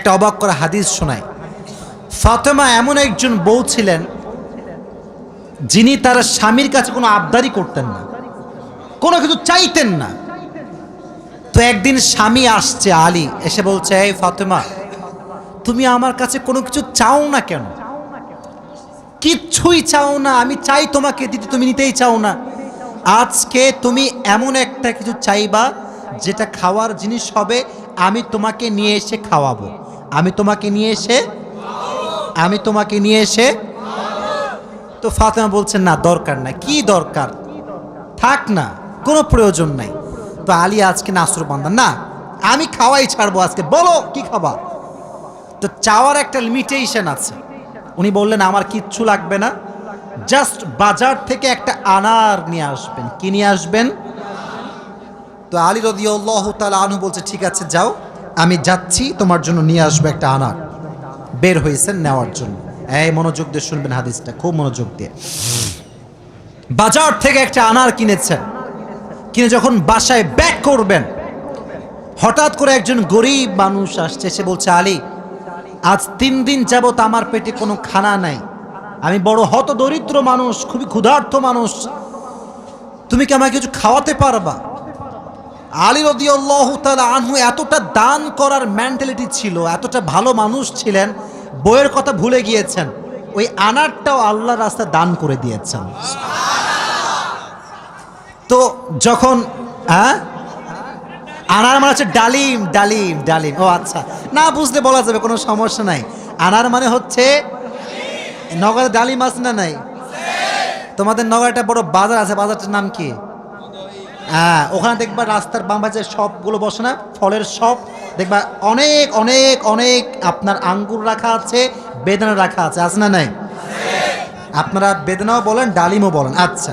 একটা অবাক করা হাদিস শোনায়। ফাতেমা এমন একজন বউ ছিলেন যিনি তার স্বামীর কাছে কোনো আবদারি করতেন না, কোনো কিছু চাইতেন না। তো একদিন স্বামী আসছে আলী, এসে বলছে, এই ফাতেমা, তুমি আমার কাছে কোনো কিছু চাও না কেন? কিচ্ছুই চাও না, আমি চাই তোমাকে দিতে, তুমি নিতেই চাও না। আজকে তুমি এমন একটা কিছু চাইবা যেটা খাওয়ার জিনিস হবে, আমি তোমাকে নিয়ে এসে খাওয়াবো, আমি তোমাকে নিয়ে এসে। তো ফাতেমা বলছেন, না দরকার নাই। কি দরকার, থাক না, কোনো প্রয়োজন নাই। তো আলী আজকে নাসরবান্দা, না আমি খাওয়াই ছাড়বো আজকে, বলো কি খাবা। তো চাওয়ার একটা লিমিটেশন আছে। উনি বললেন, আমার কিচ্ছু লাগবে না, জাস্ট বাজার থেকে একটা আনার নিয়ে আসবেন। কি নিয়ে আসবেন? তো আলী রাদিয়াল্লাহু তাআলা আনহু বলছে, ঠিক আছে যাও, আমি যাচ্ছি, তোমার জন্য নিয়ে আসবো একটা আনার। বের হয়েছেন নেওয়ার জন্য। এই মনোযোগ দিয়ে শুনবেন হাদিসটা, খুব মনোযোগ দিয়ে। বাজার থেকে একটা আনার কিনেছেন, কিনে যখন বাসায় ব্যাক করবেন, হঠাৎ করে একজন গরিব মানুষ আসছে, সে বলছে, আলী, আজ 3 দিন যাবত আমার পেটে কোনো খানা নাই, আমি বড় হতদরিদ্র মানুষ, খুবই ক্ষুধার্ত মানুষ, তুমি কি আমাকে কিছু খাওয়াতে পারবা? আলী রাদিয়াল্লাহু তাআলা আনহু এতটা দান করার মেন্টালিটি ছিল, এতটা ভালো মানুষ ছিলেন, বইয়ের কথা ভুলে গিয়েছেন, ওই আনারটাও আল্লাহর রাস্তায় দান করে দিয়েছেন। তো যখন আনার মানে হচ্ছে ডালিম, ডালিম, ডালিম। ও আচ্ছা, না বুঝলে বলা যাবে, কোনো সমস্যা নাই। আনার মানে হচ্ছে, নগরে ডালিম আছে না নাই? তোমাদের নগরে একটা বড় বাজার আছে, বাজারটার নাম কি? ওখানে দেখবা রাস্তার বাম পাশে সবগুলো বসে না, ফলের সব দেখবা, অনেক অনেক অনেক আপনার আঙ্গুর রাখা আছে, বেদানা রাখা আছে, আছে না নাই? আপনারা বেদানাও বলেন, ডালিমও বলেন। আচ্ছা,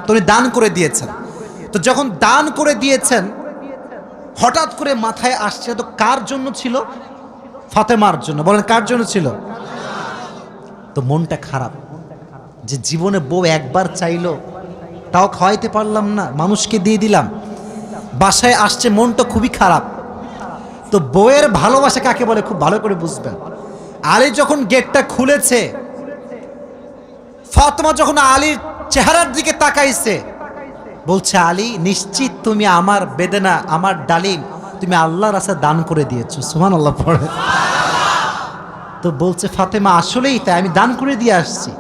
তো উনি দান করে দিয়েছেন। তো যখন দান করে দিয়েছেন, হঠাৎ করে মাথায় আসছে, তো কার জন্য ছিল? ফাতেমার জন্য। বলেন, কার জন্য ছিল? তো মনটা খারাপ যে জীবনে বউ একবার চাইলো, তাও খাওয়াইতে পারলাম না, মানুষকে দিয়ে দিলাম। বাসায় আসছে, মনটা খুবই খারাপ। তো বউয়ের ভালোবাসা কাকে বলে খুব ভালো করে বুঝবেন। আলী যখন গেটটা খুলেছে, ফাতেমা যখন আলীর চেহারার দিকে তাকাইছে, বলছে, আলী, নিশ্চিত তুমি আমার বেদনা, আমার ডালিম তুমি আল্লাহর রাস্তায় দান করে দিয়েছো। সুবহানাল্লাহ পড়ে। তো বলছে ফাতেমা, আসলেই তাই, আমি দান করে দিয়ে আসছি।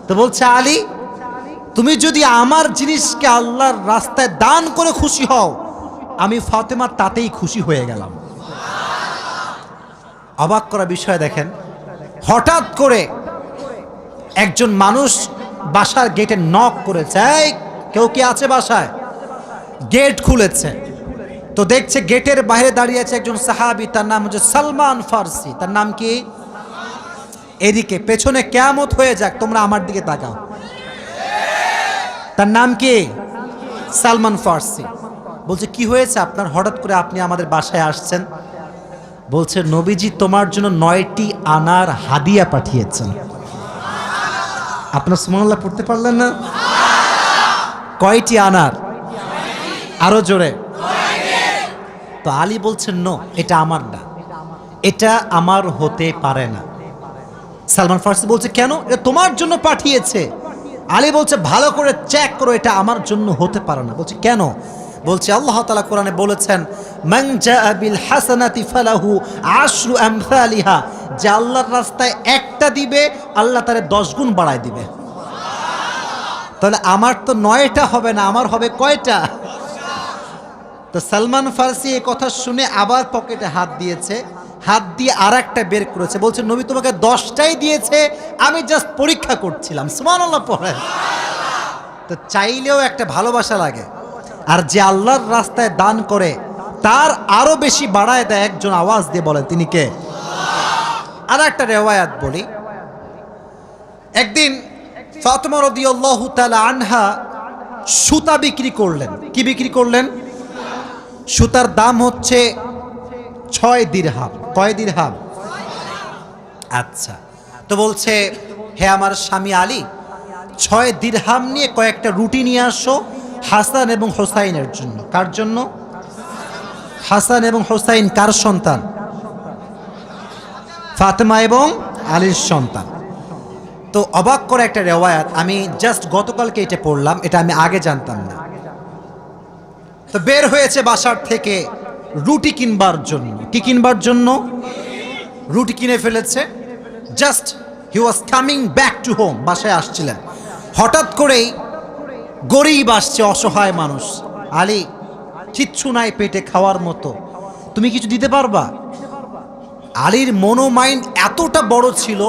তো বলছে, আলী, তুমি যদি আমার জিনিসকে আল্লাহর রাস্তায় দান করে খুশি হও, আমি ফাতেমা তাতেই খুশি হয়ে গেলাম। অবাক করা বিষয় দেখেন, হঠাৎ করে একজন মানুষ বাসার গেটে নক করেছে, এই কেউ কি আছে বাসায়? গেট খুলেছে, তো দেখছে গেটের বাইরে দাঁড়িয়ে আছে একজন সাহাবী, তার নাম হচ্ছে সালমান ফারসি। তার নাম কি? এদিকে পেছনে কিয়ামত হয়ে যাক, তোমরা আমার দিকে তাকাও। তার নাম কি? সালমান ফারসি। বলছে, কি হয়েছে আপনার, হঠাৎ করে আপনি আমাদের বাসায় আসছেন? বলছে, নবীজি তোমার জন্য 9টি আনার হাদিয়া পাঠিয়েছেন। আপনার সুবহানাল্লাহ পড়তে পারলেন না? কয়টি আনার? আরো জোরে। তো আলী বলছেন, নো, এটা আমার না, এটা আমার হতে পারে না। সালমান ফারসি বলছে, কেন? এটা তোমার জন্য পাঠিয়েছে। আলী বলছে, ভালো করে চেক করো, এটা আমার জন্য হতে পারে না। বলছে, কেন? বলছে, আল্লাহ তাআলা কোরআনে বলেছেন, মান জাআ বিল হাসানাতি ফালাহু আশরু আমসালিহা, যে আল্লাহর রাস্তায় একটা দিবে, আল্লাহ তারে 10 গুণ বাড়ায় দিবে। তাহলে আমার তো 9টা হবে না, আমার হবে কয়টা? তো সালমান ফারসি এই কথা শুনে আবার পকেটে হাত দিয়েছে, হাত দিয়ে আর একটা বের করেছে, বলছে, নবী তোমাকে 10টাই দিয়েছে, আমি জাস্ট পরীক্ষা করছিলাম। সুবহানাল্লাহ পড়ে। তো চাইলেও একটা ভালোবাসা লাগে, আর যে আল্লাহর রাস্তায় দান করে তার আরো বেশি বাড়ায় দেয়। একজন আওয়াজ দিয়ে বলেন, তিনি কে? আর একটা রেওয়ায়াত বলি, একদিন ফাতেমা রাদিয়াল্লাহু তাআলা আনহা সুতা বিক্রি করলেন। কি বিক্রি করলেন? সুতার দাম হচ্ছে 6 দিরহাম। কয় দিরহাম? আচ্ছা, তো বলছে, হে আমার স্বামী আলী, 6 দিরহাম নিয়ে কয়েকটা রুটি নিয়ে আসো হাসান এবং হোসাইনের জন্য। কার জন্য? হাসান এবং হোসাইন কার সন্তান? ফাতেমা এবং আলীর সন্তান। তো অবাক করে একটা রেওয়ায়াত, আমি জাস্ট গতকালকে এটা পড়লাম, এটা আমি আগে জানতাম না। তো বের হয়েছে বাসার থেকে রুটি কিনবার জন্য। কি কিনবার জন্য? রুটি কিনে ফেলেছে। Just he was coming back to home, বাসায় আসছিলেন। হঠাৎ করেই গরিব আসছে, অসহায় মানুষ। আলী, কিচ্ছু নাই পেটে খাওয়ার মতো, তুমি কিছু দিতে পারবা? আলীর মনোমাইন্ড এতটা বড় ছিল,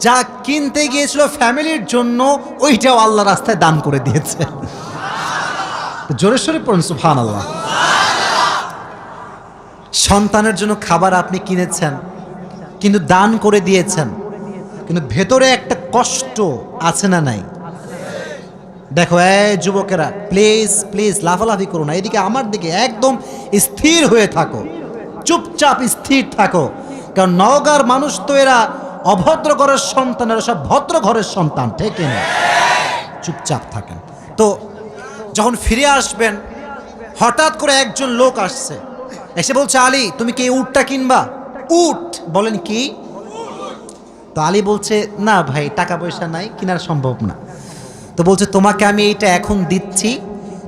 যা কিনতে গিয়েছিল ফ্যামিলির জন্য ওইটাও আল্লাহ রাস্তায় দান করে দিয়েছে। জোরে সোরে পড়ুন সুবহানাল্লাহ। সন্তানের জন্য খাবার আপনি কিনেছেন, কিন্তু দান করে দিয়েছেন, কিন্তু ভেতরে একটা কষ্ট আছে না নাই? দেখো এই যুবকেরা, প্লিজ প্লিজ লাফালাফি করো না, এদিকে আমার দিকে একদম স্থির হয়ে থাকো, চুপচাপ স্থির থাকো। কারণ নওগাঁর মানুষ তো এরা অভদ্র ঘরের সন্তান, এরা সব ভদ্র ঘরের সন্তান, ঠিক না? চুপচাপ থাকেন। তো যখন ফিরে আসবেন, হঠাৎ করে একজন লোক আসছে, এসে বলছে, আলী তুমি কি এই উটটা কিনবা? উট? বলেন কি? তো আলী বলছে, না ভাই, টাকা পয়সা নাই, কেনার সম্ভব না। তো বলছে, তোমাকে আমি এইটা এখন দিচ্ছি,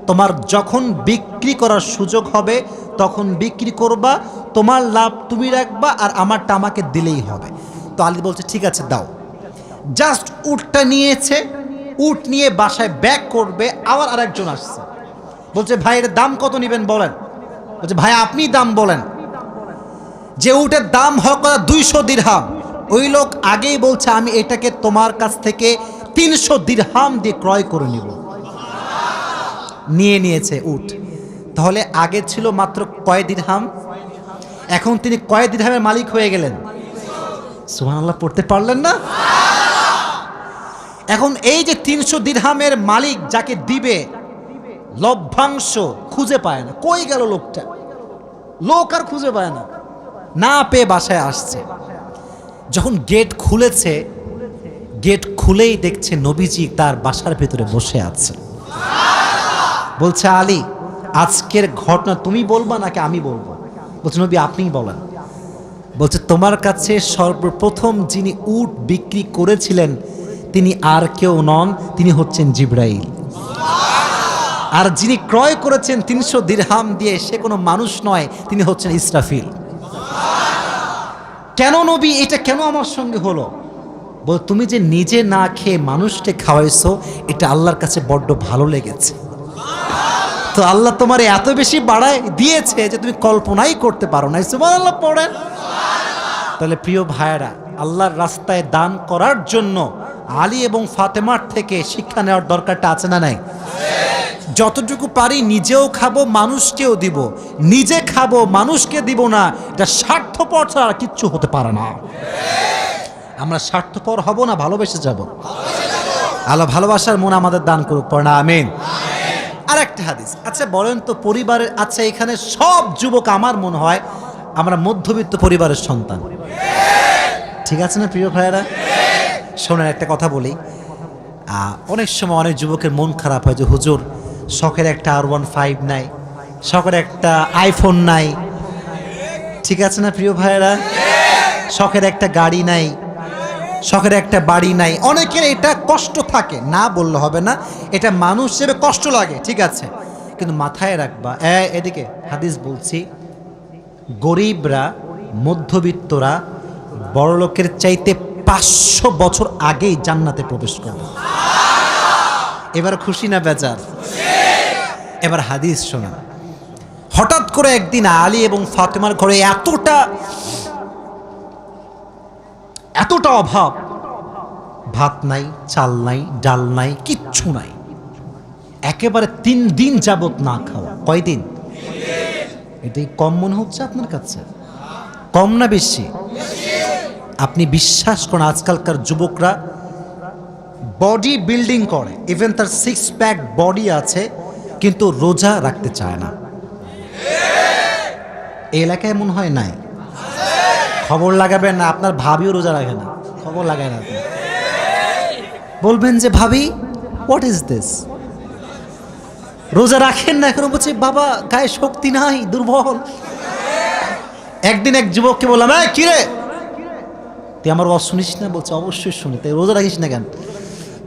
তোমার যখন বিক্রি করার সুযোগ হবে তখন বিক্রি করবা, তোমার লাভ তুমি রাখবা, আর আমারটা আমাকে দিলেই হবে। তো আলী বলছে, ঠিক আছে দাও। জাস্ট উটটা নিয়েছে, উট নিয়ে বাসায় ব্যাক করবে, আবার আরেকজন আসছে, বলছে, ভাই এর দাম কত নেবেন বলেন? বলছে, ভাই আপনি দাম বলেন। যে উটের দাম হোক 200 দিরহাম, ওই লোক আগেই বলছে, আমি এটাকে তোমার কাছ থেকে 300 দিরহাম দিয়ে ক্রয় করে নিব। নিয়ে নিয়েছে উট। তাহলে আগে ছিল মাত্র কয় দিরহাম, এখন তিনি কয় দিরহামের মালিক হয়ে গেলেন? সুবহানাল্লাহ পড়তে পারলেন না? এখন এই যে 300 দিরহামের মালিক যাকে দিবে, লভ্যাংশ খুঁজে পায় না। কই গেল লোকটা? লোক আর খুঁজে পায় না, না পেয়ে বাসায় আসছে। যখন গেট খুলেছে, গেট খুলেই দেখছে নবীজি তার বাসার ভেতরে বসে আছে। বলছে, আলী আজকের ঘটনা তুমি বলবা নাকি আমি বলবো? বলছে, নবী আপনিই বলেন। বলছে, তোমার কাছে সর্বপ্রথম যিনি উট বিক্রি করেছিলেন তিনি আর কেউ নন, তিনি হচ্ছেন জিবরাইল। আর যিনি ক্রয় করেছেন 300 দিরহাম দিয়ে, সে কোনো মানুষ নয়, তিনি হচ্ছেন ইসরাফিল। কেন নবী, এটা কেন আমার সঙ্গে হলো? বল, তুমি যে নিজে না খেয়ে মানুষকে খাওয়াইছো, এটা আল্লাহর কাছে বড্ড ভালো লেগেছে। তো আল্লাহ তোমার এত বেশি বাড়ায় দিয়েছে যে তুমি কল্পনাই করতে পারো না। সুবহানাল্লাহ পড়েন। তাহলে প্রিয় ভাইয়েরা, আল্লাহর রাস্তায় দান করার জন্য আলী এবং ফাতেমার থেকে শিক্ষা নেওয়ার দরকারটা আছে না নাই? যতটুকু পারি নিজেও খাবো, মানুষকেও দিব। নিজে খাবো, মানুষকে দিব না, এটা স্বার্থপর ছাড়া কিচ্ছু হতে পারে না। আমরা স্বার্থপর হব না, ভালোবেসে যাব। আল্লাহ ভালোবাসার মন আমাদের দান করুক, পড়না আমিন। আর একটা হাদিস, আচ্ছা বলেন তো পরিবারের, আচ্ছা এখানে সব যুবক আমার মনে হয় আমরা মধ্যবিত্ত পরিবারের সন্তান, ঠিক আছে না প্রিয় ভাইয়েরা? শোনেন একটা কথা বলি, অনেক সময় অনেক যুবকের মন খারাপ হয় যে হুজুর শখের একটা R15 নাই, শখের একটা আইফোন নাই, ঠিক আছে না প্রিয় ভাইয়েরা? শখের একটা গাড়ি নাই, শখের একটা বাড়ি নাই। অনেকের এটা কষ্ট থাকে, না বললে হবে না, এটা মানুষ হিসেবে কষ্ট লাগে, ঠিক আছে, কিন্তু মাথায় রাখবা, এদিকে হাদিস বলছি, গরিবরা, মধ্যবিত্তরা বড়লোকের চাইতে 500 বছর আগেই জান্নাতে প্রবেশ করবে। এবার খুশি না বেজার? এবার হাদিস শোনা। হঠাৎ করে একদিন আলী এবং ফাতেমার ঘরে এতটা অভাব, ভাত নাই, চাল নাই, ডাল নাই, কিচ্ছু নাই, একেবারে 3 দিন যাবত না খাওয়া। কয়দিন? এটাই কম মনে হচ্ছে আপনার কাছে? কম না বেশি? আপনি বিশ্বাস করেন, আজকালকার যুবকরা বডি বিল্ডিং করে, ইভেন তার 6 প্যাক বডি আছে, কিন্তু রোজা রাখতে চায় না। এই এলাকায় মনে হয় নাই? খবর লাগাবেন না, আপনার ভাবিও রোজা রাখে না, খবর লাগায় না। বলবেন যে ভাবি হোয়াট ইজ দিস, রোজা রাখেন না? এখন বলছে বাবা গায়ে শক্তি নাই, দুর্বল। একদিন এক যুবককে বললাম, কিরে তুই আমার ওয়াজ শুনিস না? বলছে অবশ্যই শুনি। তাই রোজা রাখিস না কেন?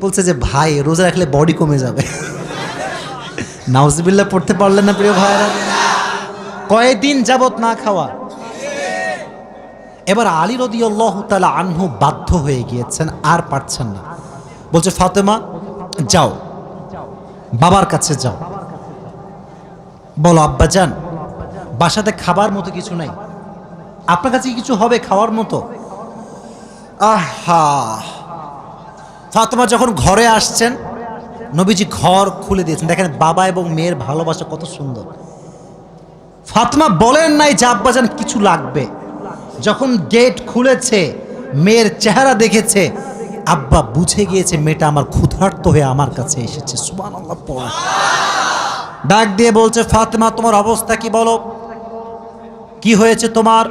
বলছে যে ভাই রোজা রাখলে বডি কমে যাবে। নাউজুবিল্লাহ পড়তে পারলেন না প্রিয় ভাইরা? কয়েকদিন যাবত না খাওয়া। এবার আলী রাদিয়াল্লাহু তাআলা আনহু বাধ্য হয়ে গিয়েছেন, আর পারছেন না। বলছে ফাতেমা যাও, বাবার কাছে যাও, বলো আব্বাজান বাসাতে খাবার মতো কিছু নাই, আপনার কাছে কিছু হবে খাওয়ার মতো? আহা, ফাতেমা যখন ঘরে আসছেন, নবীজি ঘর খুলে দিয়েছেন। দেখেন বাবা এবং মেয়ের ভালোবাসা কত সুন্দর। ফাতেমা বলেন নাই যে আব্বাজান কিছু লাগবে। যখন গেট খুলেছে, মেয়ের চেহারা দেখেছে, আব্বা বুঝে গিয়েছে মেয়েটা আমার ক্ষুধার্ত হয়ে আমার কাছে এসেছে। সুবহানাল্লাহ পড়ে ডাক দিয়ে বলছে ফাতেমা তোমার অবস্থা কি বলো, কি হয়েছে তোমার?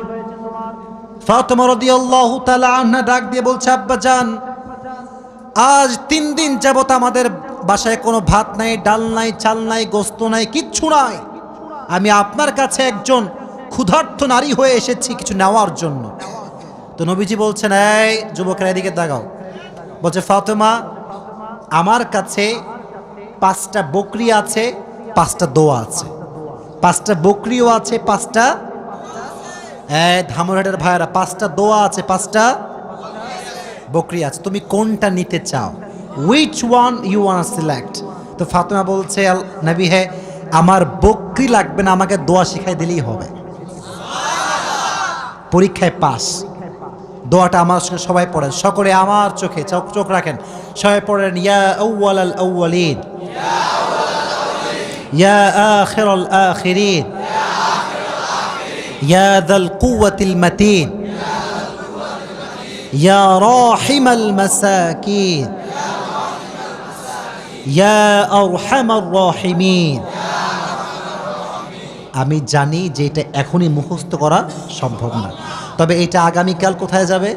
ফাতেমা রাদিয়াল্লাহু তাআলা আনহা ডাক দিয়ে বলছে আব্বাজান আজ 3 দিন যাবত আমাদের বাসায় কোনো ভাত নাই, ডাল নাই, চাল নাই, গোস্ত নাই, কিচ্ছু নাই। আমি আপনার কাছে একজন ক্ষুধার্ত নারী হয়ে এসেছি কিছু নেওয়ার জন্য। তো নবীজি বলছেন এই যুবকেরা এদিকে তাকাও। বলছে ফাতেমা আমার কাছে 5টা বকরি আছে, 5টা দোয়া আছে। 5টা বকরিও আছে, 5টা ধামরাটের ভাইয়েরা 5টা দোয়া আছে, 5টা বকরি আছে। তুমি কোনটা নিতে চাও? Which one you want select? তো ফাতেমা বলছে নবী হে আমার বকরি লাগবে না, আমাকে দোয়া শিখাই দিলেই হবে। পরীক্ষায় পাস। দোয়াটা আমার সঙ্গে সবাই পড়েন, সকলে আমার চোখে চোখ রাখেন, সবাই পড়েন ইয়া আউয়ালাল আউয়ালিন ইয়া আখিরাল আখিরিন ইয়া যাল কুওয়াতিল মাতিন ইয়া রাহিমাল মাসাকিন ইয়া আরহামার রাহিমিন। আমি জানি যে এটা এখনই মুখস্থ করা সম্ভব না, তবে এটা আগামীকাল কোথায় যাবে?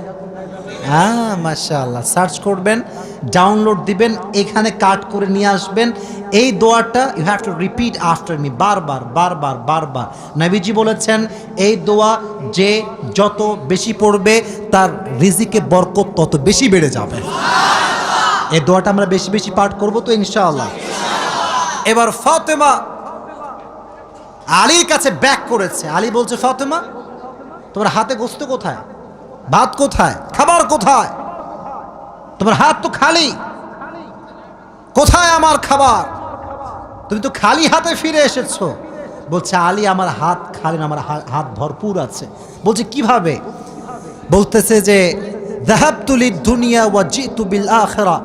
মাশাআল্লাহ, সার্চ করবেন, ডাউনলোড দিবেন, এখানে কাট করে নিয়ে আসবেন। এই দোয়াটা you have to repeat after me, বারবার বারবার বারবার। নবীজি বলেছেন এই দোয়া যে যত বেশি পড়বে তার রিজিকে বরকত তত বেশি বেড়ে যাবে। এই দোয়াটা আমরা বেশি বেশি পাঠ করব তো ইনশাআল্লাহ। এবার ফাতেমা আলীর কাছে ব্যাক করেছে। আলী বলছে ফাতেমা তোমার হাতে গোস্ত কোথায়, ভাত কোথায়, খাবার কোথায়? তোমার হাত তো খালি, কোথায় আমার খাবার? তুমি তো খালি হাতে ফিরে এসেছো। বলছে আলী আমার হাত খালি না, আমার হাত ভরপুর আছে। বলছে কিভাবে? বলতেছে যে যাহাবতু লিদ দুনিয়া ওয়া জিতু বিল আখিরা,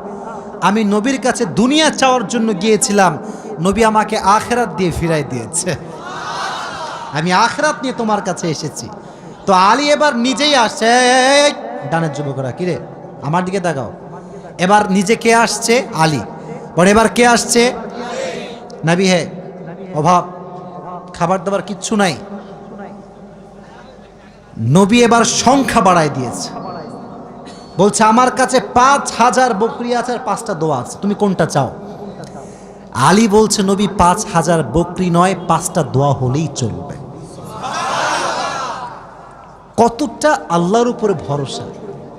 আমি নবীর কাছে দুনিয়া চাওয়ার জন্য গিয়েছিলাম, নবী আমাকে আখিরাত দিয়ে ফিরাই দিয়েছে। আমি আখিরাত নিয়ে তোমার কাছে এসেছি। তো আলী এবার নিজেই আসছে। ডানের যুবকরা কিরে আমার দিকে তাকাও। এবার নিজে কে আসছে? আলী। পরে এবার কে আসছে? নবী হে অভাব, খাবার দাবার কিচ্ছু নাই। নবী এবার সংখ্যা বাড়ায় দিয়েছে। বলছে আমার কাছে 5000 বকরি আছে আর 5টা দোয়া আছে, তুমি কোনটা চাও? আলী বলছে নবী 5000 বকরি নয়, 5টা দোয়া হলেই চলবে। কতটা আল্লাহর উপরে ভরসা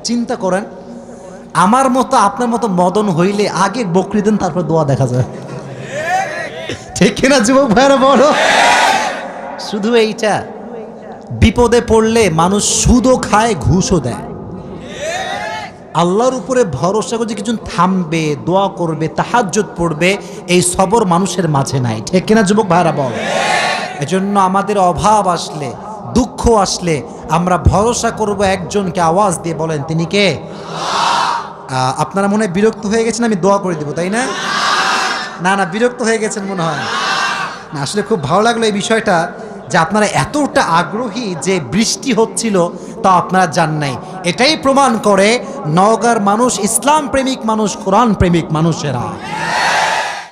চিন্তা করেন। আমার মতো আপনার মতো মদন হইলে আগে বকরি দেন, তারপর দোয়া দেখা যায়। ঠিক কিনা যুবক ভাইরা বলো? শুধু এইটা, বিপদে পড়লে মানুষ সুদও খায়, ঘুষও দেয়। আল্লাহর উপরে ভরসা করে কিছু থামবে, দোয়া করবে, তাহাজ্জুদ পড়বে, এই সবর মানুষের মাঝে নাই। ঠিক কিনা যুবক ভাইরা বল? এজন্য আমাদের অভাব আসলে, দুঃখ আসলে আমরা ভরসা করব একজনকে। আওয়াজ দিয়ে বলেন তিনি কে? আপনারা মনে হয় বিরক্ত হয়ে গেছেন, আমি দোয়া করে দেবো, তাই না? না না, বিরক্ত হয়ে গেছেন মনে হয় না। আসলে খুব ভালো লাগলো এই বিষয়টা যে আপনারা এতটা আগ্রহী যে বৃষ্টি হচ্ছিল তা আপনারা জান নাই। এটাই প্রমাণ করে নওগাঁর মানুষ ইসলাম প্রেমিক মানুষ, কোরআন প্রেমিক মানুষেরা।